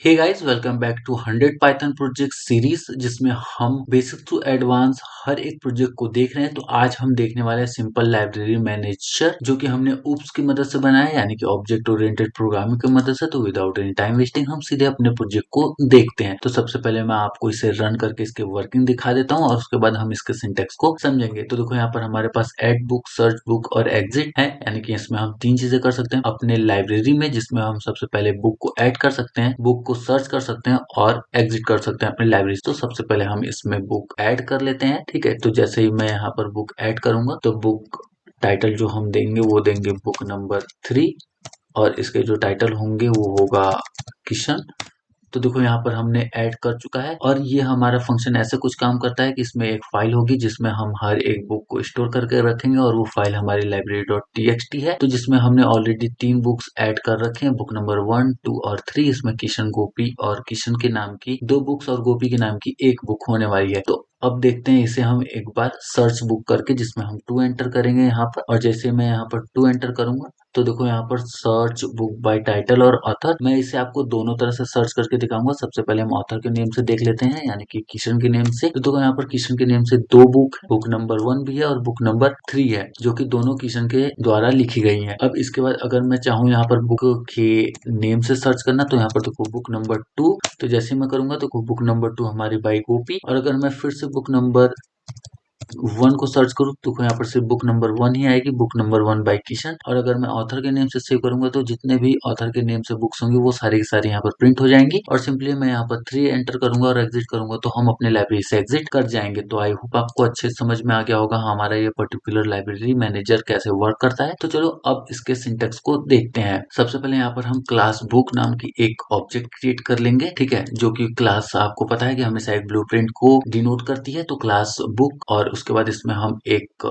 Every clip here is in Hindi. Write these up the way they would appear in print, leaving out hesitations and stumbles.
Hey guys, welcome back to 100 Python project series जिसमें हम बेसिक टू एडवांस हर एक प्रोजेक्ट को देख रहे हैं। तो आज हम देखने वाले हैं सिंपल लाइब्रेरी मैनेजर, जो कि हमने ऊप्स की मदद से बनाया है, यानी कि ऑब्जेक्ट ओरिएंटेड प्रोग्रामिंग की मदद से। तो विदाउट एनी टाइम वेस्टिंग हम सीधे अपने प्रोजेक्ट को देखते हैं। तो सबसे पहले मैं आपको इसे रन करके इसके वर्किंग दिखा देता हूँ और उसके बाद हम इसके सिंटेक्स को समझेंगे। तो देखो, यहाँ पर हमारे पास एड बुक, सर्च बुक और एग्जिट है, यानी कि इसमें हम तीन चीजें कर सकते हैं अपने लाइब्रेरी में, जिसमें हम सबसे पहले बुक को ऐड कर सकते हैं, बुक को सर्च कर सकते हैं और एग्जिट कर सकते हैं अपनी लाइब्रेरी। तो सबसे पहले हम इसमें बुक ऐड कर लेते हैं। ठीक है, तो जैसे ही मैं यहाँ पर बुक ऐड करूंगा तो बुक टाइटल जो हम देंगे वो देंगे बुक नंबर 3, और इसके जो टाइटल होंगे वो होगा किशन। तो देखो, यहाँ पर हमने ऐड कर चुका है और ये हमारा फंक्शन ऐसे कुछ काम करता है कि इसमें एक फाइल होगी जिसमें हम हर एक बुक को स्टोर करके रखेंगे, और वो फाइल हमारी लाइब्रेरी डॉट टीएक्सटी है। तो जिसमें हमने ऑलरेडी 3 बुक्स ऐड कर रखे हैं, बुक नंबर 1, 2 और 3। इसमें किशन, गोपी और किशन के नाम की 2 बुक्स और गोपी के नाम की 1 बुक होने वाली है। तो अब देखते हैं इसे हम एक बार सर्च बुक करके, जिसमें हम 2 एंटर करेंगे यहाँ पर। और जैसे मैं यहाँ पर 2 एंटर करूंगा तो देखो, यहाँ पर सर्च बुक बाय टाइटल और ऑथर। मैं इसे आपको दोनों तरह से सर्च करके दिखाऊंगा। सबसे पहले हम ऑथर के नेम से देख लेते हैं, यानी कि किशन के नेम से। तो देखो, यहाँ पर किशन के नेम से 2 बुक है, बुक नंबर 1 भी है और बुक नंबर 3 है, जो कि दोनों किशन के द्वारा लिखी गई है। अब इसके बाद अगर मैं चाहूँ यहाँ पर बुक के नेम से सर्च करना, तो यहाँ पर देखो बुक नंबर 2। तो जैसे मैं करूंगा तो बुक नंबर 2 हमारी बाई गोपी। और अगर मैं फिर से बुक नंबर 1 को सर्च करूँ तो यहाँ पर सिर्फ बुक नंबर 1 ही आएगी, बुक नंबर 1 बाय किशन। और अगर मैं ऑथर के नेम से सेव करूंगा तो जितने भी ऑथर के नेम से बुक्स होंगी वो सारी की सारी यहाँ पर प्रिंट हो जाएंगी। और सिंपली मैं यहाँ पर 3 एंटर करूंगा और एग्जिट करूंगा तो हम अपने लाइब्रेरी से एग्जिट कर जाएंगे। तो आई होप आपको अच्छे समझ में आ गया होगा हमारा ये पर्टिकुलर लाइब्रेरी मैनेजर कैसे वर्क करता है। तो चलो अब इसके सिंटेक्स को देखते हैं। सबसे पहले यहाँ पर हम क्लास बुक नाम की एक ऑब्जेक्ट क्रिएट कर लेंगे। ठीक है, जो कि क्लास आपको पता है कि हमेशा एक ब्लूप्रिंट को डिनोट करती है। तो क्लास बुक, और उसके बाद इसमें हम एक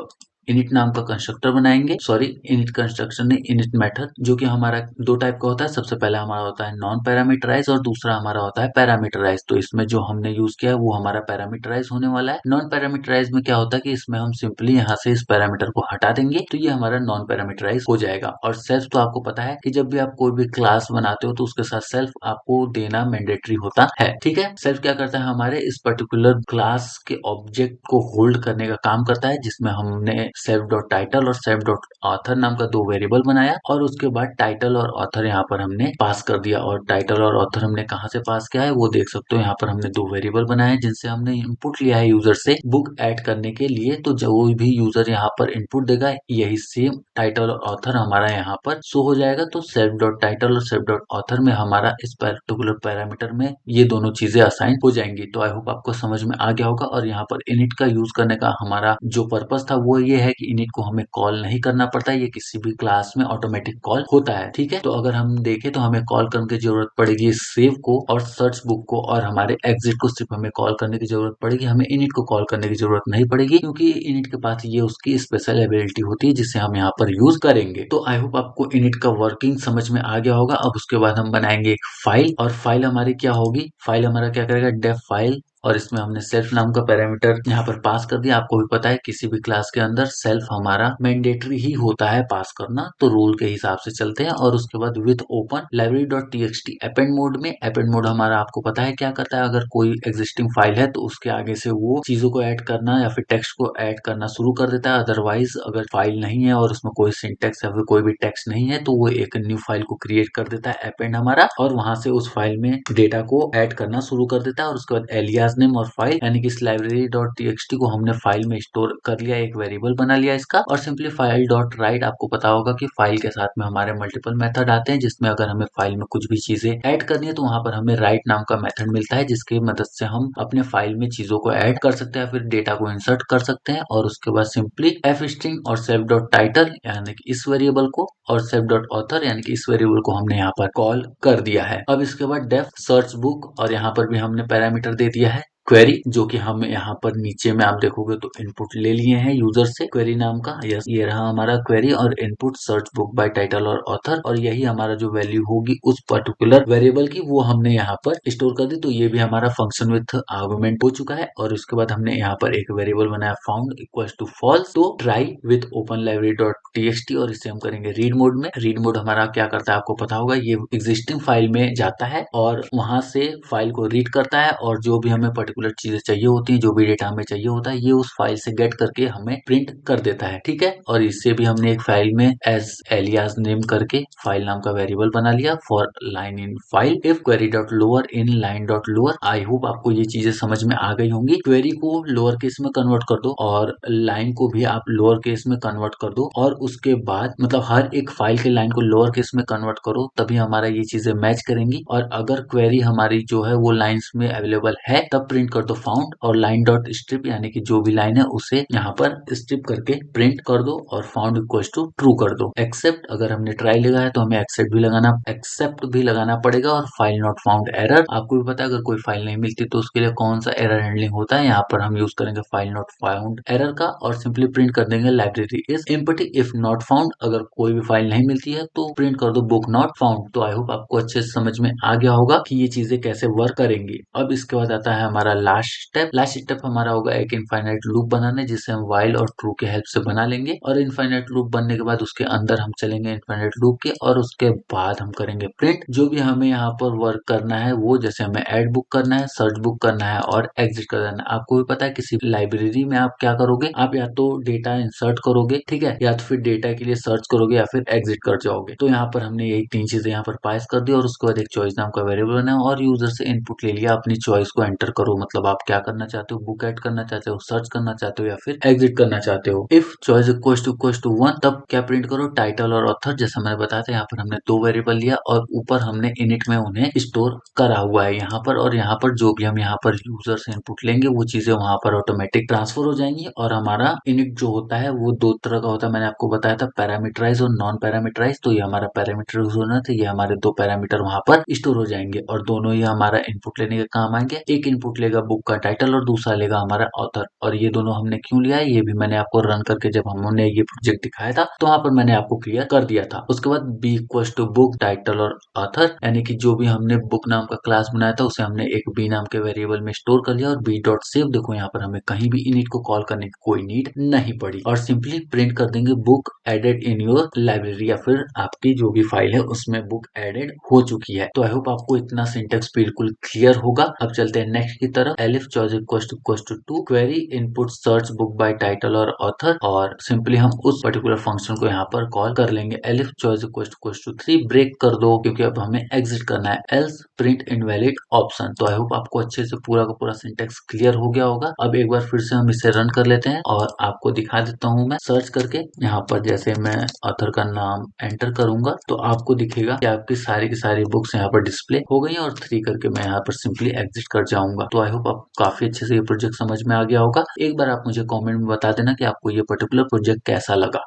इनिट नाम का कंस्ट्रक्टर बनाएंगे। सॉरी, इनिट कंस्ट्रक्शन नहीं, इनिट मेथड, जो कि हमारा 2 टाइप का होता है। सबसे पहला हमारा होता है नॉन पैरामीटराइज और दूसरा हमारा होता है पैरामीटराइज। तो इसमें जो हमने यूज किया है वो हमारा पैरामीटराइज होने वाला है। नॉन पैरामीटराइज में क्या होता है कि इसमें हम सिंपली यहाँ से इस पैरामीटर को हटा देंगे तो ये हमारा नॉन पैरामीटराइज हो जाएगा। और सेल्फ तो आपको पता है कि जब भी आप कोई भी क्लास बनाते हो तो उसके साथ सेल्फ आपको देना मैंडेटरी होता है। ठीक है, सेल्फ क्या करता है, हमारे इस पर्टिकुलर क्लास के ऑब्जेक्ट को होल्ड करने का काम करता है, जिसमें हमने सेल्फ डॉट टाइटल और सेल्फ डॉट ऑथर नाम का 2 वेरिएबल बनाया। और उसके बाद टाइटल और ऑथर यहाँ पर हमने पास कर दिया। और टाइटल और ऑथर हमने कहाँ से पास किया है वो देख सकते हो। यहाँ पर हमने 2 वेरिएबल बनाए जिनसे हमने इनपुट लिया है यूजर से बुक ऐड करने के लिए। तो जो भी यूजर यहाँ पर इनपुट देगा, यही सेम टाइटल और ऑथर हमारा यहाँ पर शो हो जाएगा। तो सेल्फ डॉट टाइटल और सेल्फ डॉट ऑथर में हमारा इस पर्टिकुलर पैरामीटर में ये दोनों चीजें असाइन हो जाएंगी। तो आई होप आपको समझ में आ गया होगा। और यहाँ पर इनिट का यूज करने का हमारा जो पर्पस था वो ये है कि इनिट को हमें कॉल नहीं करना पड़ता, ये किसी भी क्लास में ऑटोमेटिक कॉल होता है। ठीक है, तो अगर हम देखें तो हमें कॉल करने की जरूरत पड़ेगी सेव को और सर्च बुक को, और हमारे एग्जिट को सिर्फ हमें कॉल करने की जरूरत पड़ेगी। हमें इनिट को कॉल करने की जरूरत नहीं पड़ेगी, क्योंकि इनिट के पास ये उसकी स्पेशल एबिलिटी होती है जिसे हम यहाँ पर यूज करेंगे। तो आई होप आपको इनिट का वर्किंग समझ में आ गया होगा। अब उसके बाद हम बनाएंगे एक फाइल, और फाइल हमारी क्या होगी, फाइल हमारा क्या करेगा, डेफ फाइल। और इसमें हमने सेल्फ नाम का पैरामीटर यहाँ पर पास कर दिया। आपको भी पता है किसी भी क्लास के अंदर सेल्फ हमारा मैंडेटरी ही होता है पास करना, तो रूल के हिसाब से चलते हैं। और उसके बाद with open library dot TXT append mode में, अपेंड मोड हमारा आपको पता है क्या करता है, अगर कोई एग्जिस्टिंग फाइल है तो उसके आगे से वो चीजों को ऐड करना या फिर टेक्स्ट को ऐड करना शुरू कर देता है। अदरवाइज अगर फाइल नहीं है और उसमें कोई सिंटेक्स या फिर कोई भी टेक्स्ट नहीं है तो वो एक न्यू फाइल को क्रिएट कर देता है अपेंड हमारा, और वहां से उस फाइल में डेटा को ऐड करना शुरू कर देता है। और उसके बाद एलियास नेम और फाइल, यानी कि इस लाइब्रेरी डॉट टीएक्सटी को हमने फाइल में स्टोर कर लिया, एक वेरिएबल बना लिया इसका। और सिंपली फाइल डॉट राइट, आपको पता होगा कि फाइल के साथ में हमारे मल्टीपल मेथड आते हैं, जिसमें अगर हमें फाइल में कुछ भी चीजें ऐड करनी है तो वहां पर हमें राइट नाम का मेथड मिलता है, जिसकी मदद से हम अपने फाइल में चीजों को ऐड कर सकते हैं, फिर डेटा को इंसर्ट कर सकते हैं। और उसके बाद सिंपली एफ स्ट्रिंग और सेल्फ डॉट टाइटल, यानी कि इस वेरिएबल को, और सेल्फ डॉट ऑथर, यानी कि इस वेरिएबल को हमने यहाँ पर कॉल कर दिया है। अब इसके बाद डेफ सर्च बुक, और यहाँ पर भी हमने पैरामीटर दे दिया है क्वेरी, जो कि हम यहाँ पर नीचे में आप देखोगे तो इनपुट ले लिए हैं यूजर से क्वेरी नाम का। यस, ये रहा हमारा क्वेरी और input search book by title और ऑथर, और यही हमारा जो वैल्यू होगी उस पर्टिकुलर वेरिएबल की वो हमने यहाँ पर स्टोर कर दी। तो ये भी हमारा फंक्शन विथ आर्गुमेंट हो चुका है। और उसके बाद हमने यहाँ पर एक वेरिएबल बनाया फाउंड इक्वल्स टू फॉल्स, तो try with open library dot TXT, और इसे हम करेंगे रीड मोड में। रीड मोड हमारा क्या करता है आपको पता होगा, ये एग्जिस्टिंग फाइल में जाता है और वहां से फाइल को रीड करता है, और जो भी हमें पर्टिकुलर चीजें चाहिए होती हैं, जो भी डेटा हमें चाहिए होता है, ये उस फाइल से गेट करके हमें प्रिंट कर देता है। ठीक है, और इससे भी हमने एक फाइल में एज एलियास नेम करके फाइल नाम का वेरिएबल बना लिया for line in file if query dot lower in line dot lower. I hope आपको ये चीजें समझ में आ गई होंगी। क्वेरी को लोअर केस में कन्वर्ट कर दो और लाइन को भी आप लोअर केस में कन्वर्ट कर दो, और उसके बाद मतलब हर एक फाइल के लाइन को लोअर केस में कन्वर्ट करो, तभी हमारा ये चीजें मैच करेंगी। और अगर क्वेरी हमारी जो है वो लाइंस में अवेलेबल है तब प्रिंट कर दो फाउंड, और लाइन डॉट स्ट्रिप यानी कि जो भी लाइन है उसे यहाँ पर स्ट्रिप करके प्रिंट कर दो और फाउंड इक्वल्स टू ट्रू कर दो। एक्सेप्ट, अगर हमने ट्राई लगाया तो हमें एक्सेप्ट भी लगाना पड़ेगा। और फाइल नॉट फाउंड एरर, आपको भी पता है अगर कोई फाइल नहीं मिलती तो उसके लिए कौन सा एरर हैंडलिंग होता है, यहाँ पर हम यूज करेंगे फाइल नॉट फाउंड एरर का, और सिंपली प्रिंट कर देंगे library is empty if not found. अगर कोई भी फाइल नहीं मिलती है तो प्रिंट कर दो बुक नॉट फाउंड। तो आई होप आपको अच्छे से समझ में आ गया होगा कि ये चीजें कैसे वर्क करेंगी। अब इसके बाद आता है हमारा लास्ट स्टेप। लास्ट स्टेप हमारा होगा एक इनफाइनाइट लूप बनाने, जिसे हम व्हाइल और ट्रू के हेल्प से बना लेंगे। और इनफाइनाइट लूप बनने के बाद उसके अंदर हम चलेंगे इनफाइनाइट लूप के, और उसके बाद हम करेंगे प्रिंट। जो भी हमें यहाँ पर वर्क करना है वो, जैसे हमें ऐड बुक करना है, सर्च बुक करना है और एग्जिट करना है। आपको भी पता है किसी लाइब्रेरी में आप क्या करोगे, आप या तो डेटा इंसर्ट करोगे, ठीक है, या तो फिर डेटा के लिए सर्च करोगे या फिर एग्जिट कर जाओगे। तो यहाँ पर हमने यही तीन चीजें यहाँ पर पास कर दी, और उसके बाद एक चॉइस नाम का वेरिएबल बनाया और यूजर से इनपुट ले लिया। अपनी चॉइस को एंटर करो, मतलब आप क्या करना चाहते हो, बुक ऐड करना चाहते हो, सर्च करना चाहते हो या फिर एग्जिट करना चाहते हो। इफ चॉइस इक्वल्स टू 1, तब क्या प्रिंट करो, टाइटल और ऑथर। जैसा मैंने बताया था यहाँ पर हमने दो वेरिएबल लिया और ऊपर हमने इनिट में उन्हें स्टोर करा हुआ है यहाँ पर। और यहाँ पर जो भी हम यहाँ पर यूजर से इनपुट लेंगे वो चीजें वहां पर ऑटोमेटिक ट्रांसफर हो जाएंगी। और हमारा इनिट जो होता है वो दो तरह का होता है, मैंने आपको बताया था, पैरामीटराइज और नॉन पैरामीटराइज। तो ये हमारा पैरामीटराइज होना था, ये हमारे दो पैरामीटर वहां पर स्टोर हो जाएंगे और दोनों ही हमारा इनपुट लेने के काम आएंगे। एक इनपुट लेगा बुक का टाइटल और दूसरा लेगा हमारा ऑथर। और ये दोनों हमने क्यों लिया है ये भी मैंने आपको रन करके जब हमने ये प्रोजेक्ट दिखाया था तो वहां पर मैंने आपको क्लियर कर दिया था। उसके बाद B equals to book title और ऑथर, यानी कि जो भी हमने बुक नाम का क्लास बनाया था उसे हमने एक बी नाम के वेरिएबल में स्टोर कर लिया। और बी डॉट सेव, देखो यहाँ पर हमें कहीं भी इनिट को कॉल करने की कोई नीड नहीं पड़ी, और सिंपली प्रिंट कर देंगे book added in your library, या फिर आपकी जो भी फाइल है उसमें बुक एडेड हो चुकी है। तो आई होप आपको इतना सिंटेक्स बिल्कुल क्लियर होगा। अब चलते हैं नेक्स्ट की तरफ। Elif choice equals to two query input search book by title और ऑथर, और सिंपली हम उस पर्टिकुलर फंक्शन को यहाँ पर कॉल कर लेंगे। Elif choice equals to 3 break कर दो क्योंकि अब हमें एग्जिट करना है, एल्स प्रिंट इनवैलिड ऑप्शन। तो आई होप आपको अच्छे से पूरा का पूरा सिंटेक्स क्लियर हो गया होगा। अब एक बार फिर से हम इसे रन कर लेते हैं और आपको दिखा देता हूँ मैं सर्च करके। यहाँ पर जैसे मैं ऑथर का नाम एंटर करूंगा तो आपको दिखेगा कि आपकी सारी की सारी बुक्स यहाँ पर डिस्प्ले हो गई हैं, और 3 करके मैं यहाँ पर सिंपली एग्जिट कर जाऊंगा। तो आई होप आपको काफी अच्छे से ये प्रोजेक्ट समझ में आ गया होगा। एक बार आप मुझे कमेंट में बता देना कि आपको ये पर्टिकुलर प्रोजेक्ट कैसा लगा।